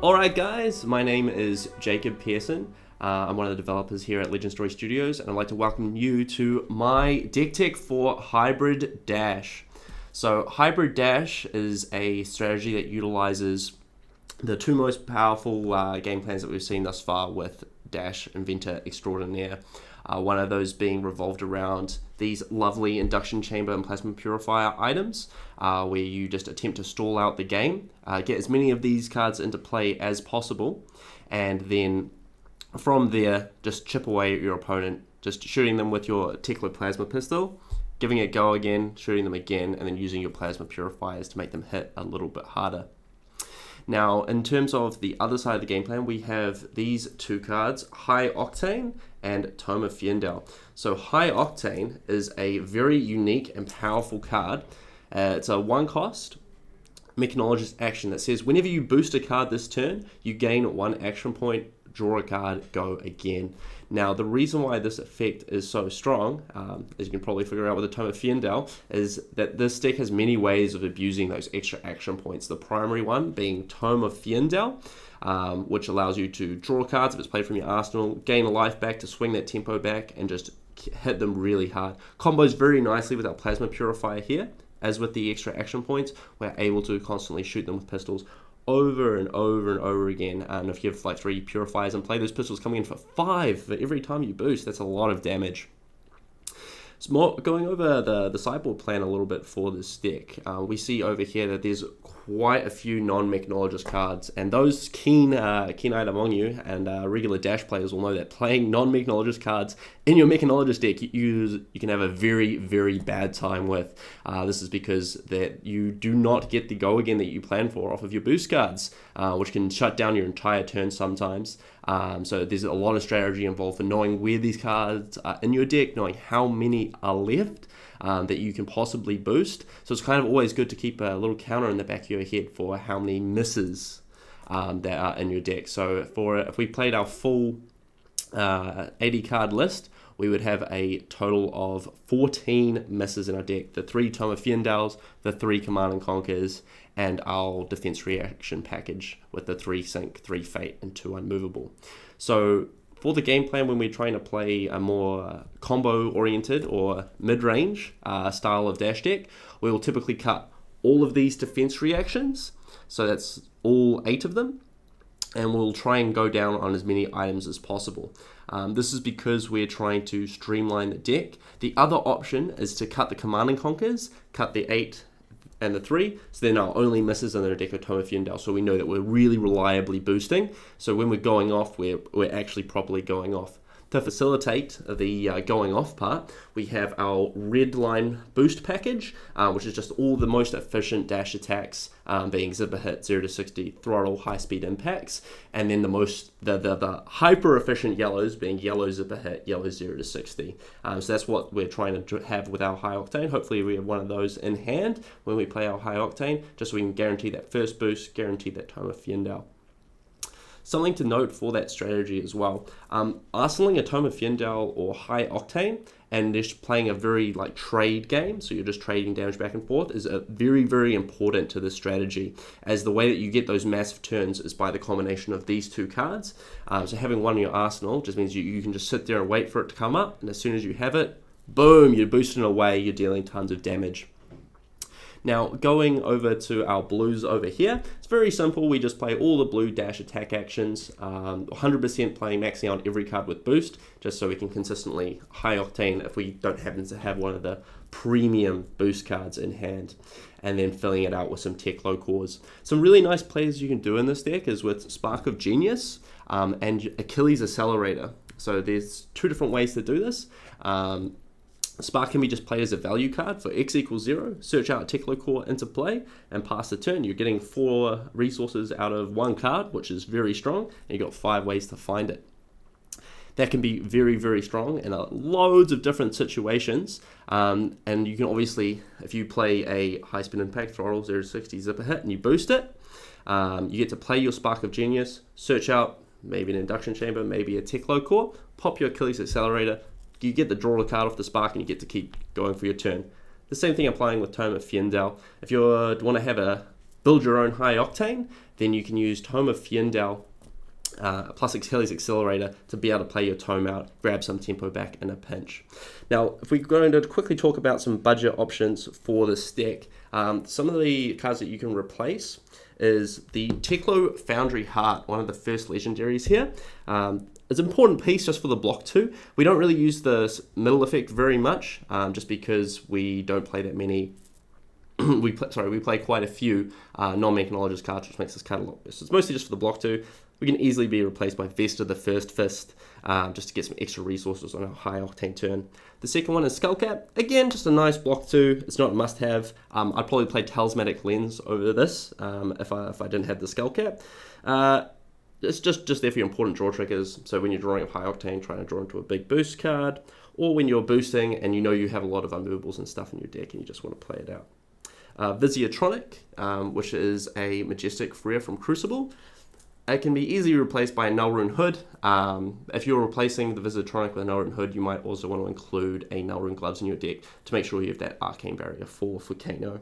Alright guys, my name is Jacob Pearson. I'm one of the developers here at Legend Story Studios, and I'd like to welcome you to my deck tech for Hybrid Dash. So Hybrid Dash is a strategy that utilizes the two most powerful game plans that we've seen thus far with Dash Inventor Extraordinaire. One of those being revolved around these lovely induction chamber and plasma purifier items, where you just attempt to stall out the game, get as many of these cards into play as possible, and then from there just chip away at your opponent, just shooting them with your Teklo plasma pistol, giving it a go again, shooting them again, and then using your plasma purifiers to make them hit a little bit harder. Now, in terms of the other side of the game plan, we have these two cards, High Octane and Tome of Fiendal. So High Octane is a very unique and powerful card. It's a one cost Mechanologist action that says whenever you boost a card this turn, you gain one action point, draw a card, go again. Now, the reason why this effect is so strong, as you can probably figure out with the Tome of Fiendal, is that this deck has many ways of abusing those extra action points. The primary one being Tome of Fiendal, which allows you to draw cards if it's played from your arsenal, gain a life back to swing that tempo back, and just hit them really hard. Combos very nicely with our Plasma Purifier here. As with the extra action points, we're able to constantly shoot them with pistols over and over and over again. And if you have like 3 purifiers in play, those pistols coming in for 5 for every time you boost. That's a lot of damage. So more going over the sideboard plan a little bit for this deck, we see over here that there's quite a few non-Mechanologist cards, and those keen-eyed among you and regular Dash players will know that playing non-Mechanologist cards in your Mechanologist deck you can have a very, very bad time with. This is because that you do not get the go again that you plan for off of your boost cards, which can shut down your entire turn sometimes. So there's a lot of strategy involved for knowing where these cards are in your deck, knowing how many are left that you can possibly boost. So it's kind of always good to keep a little counter in the back of your head for how many misses that are in your deck. So if we played our full 80 card list, we would have a total of 14 misses in our deck. The 3 Tome of Fiendals, the 3 Command and Conquers, and our defense reaction package with the 3 Sync, 3 Fate, and 2 Unmovable. So for the game plan, when we're trying to play a more combo-oriented or mid-range style of Dash deck, we will typically cut all of these defense reactions. So that's all 8 of them. And we'll try and go down on as many items as possible. This is because we're trying to streamline the deck. The other option is to cut the Command and Conquers, cut the 8 and the 3, so then our only misses in the deck are Tome of Fiendal, so we know that we're really reliably boosting. So when we're going off, we're actually properly going off. To facilitate the going off part, we have our red line boost package, which is just all the most efficient Dash attacks, being zipper hit, 0 to 60, throttle, high speed impacts, and then the hyper efficient yellows being yellow zipper hit, yellow 0 to 60. So that's what we're trying to have with our high octane. Hopefully we have one of those in hand when we play our high octane, just so we can guarantee that first boost, guarantee that Tome of Fiendal. Something to note for that strategy as well, arsenaling a Tome of Fiendal or High Octane and just playing a very trade game, so you're just trading damage back and forth, is very, very important to this strategy, as the way that you get those massive turns is by the combination of these two cards. So having one in your arsenal just means you can just sit there and wait for it to come up, and as soon as you have it, boom, you're boosting away, you're dealing tons of damage. Now, going over to our blues over here, it's very simple. We just play all the blue Dash attack actions, 100% playing maxing out every card with boost, just so we can consistently high octane if we don't happen to have one of the premium boost cards in hand, and then filling it out with some Teklo cores. Some really nice plays you can do in this deck is with Spark of Genius and Achilles Accelerator. So there's 2 different ways to do this. Spark can be just played as a value card for X equals 0, search out a Teklo core into play, and pass the turn. You're getting 4 resources out of 1 card, which is very strong, and you've got 5 ways to find it. That can be very, very strong in loads of different situations, and you can obviously, if you play a high spin impact, throttle, 0 to 60, zipper hit, and you boost it, you get to play your Spark of Genius, search out maybe an induction chamber, maybe a Teklo core, pop your Achilles Accelerator, you get to draw a card off the Spark and you get to keep going for your turn. The same thing applying with Tome of Fiendal. If you want to have a build your own high octane, then you can use Tome of Fiendal plus Achilles Accelerator to be able to play your tome out, grab some tempo back in a pinch. Now, if we're going to quickly talk about some budget options for this deck, some of the cards that you can replace is the Teklo Foundry Heart, one of the first legendaries here. It's an important piece just for the block 2. We don't really use the middle effect very much, just because we don't play that many. we play quite a few non-Mechanologist cards, which makes this card a lot worse. It's mostly just for the block 2. We can easily be replaced by Vesta the First Fist, just to get some extra resources on a high octane turn. The second one is Skullcap. Again, just a nice block 2. It's not a must-have. I'd probably play Talismanic Lens over this if I didn't have the Skullcap. It's just there for your important draw triggers. So when you're drawing a high octane, trying to draw into a big boost card, or when you're boosting and you know you have a lot of unmovables and stuff in your deck and you just want to play it out. Visiatronic, which is a Majestic Freer from Crucible. It can be easily replaced by a Nullrune Hood. If you're replacing the Visitronic with a Nullrune Hood, you might also want to include a Nullrune Gloves in your deck to make sure you have that Arcane Barrier for Kano.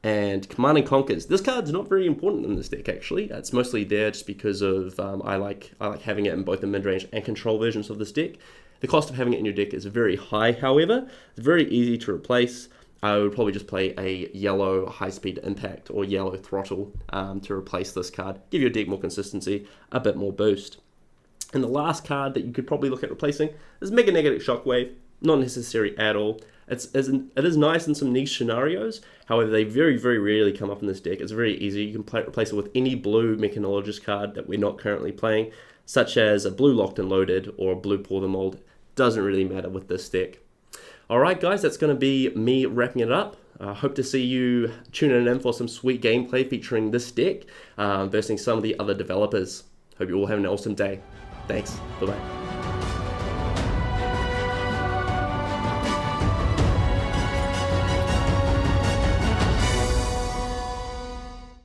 And Command and Conquers. This card's not very important in this deck, actually. It's mostly there just because of I like having it in both the mid-range and control versions of this deck. The cost of having it in your deck is very high, however. It's very easy to replace. I would probably just play a yellow high-speed impact or yellow throttle to replace this card. Give your deck more consistency, a bit more boost. And the last card that you could probably look at replacing is Mega Negative Shockwave. Not necessary at all. It is nice in some niche scenarios. However, they very, very rarely come up in this deck. It's very easy. You can replace it with any blue Mechanologist card that we're not currently playing, such as a blue Locked and Loaded or a blue Pour the Mold. Doesn't really matter with this deck. Alright guys, that's going to be me wrapping it up. Hope to see you tuning in for some sweet gameplay featuring this deck versus some of the other developers. Hope you all have an awesome day. Thanks. Bye-bye.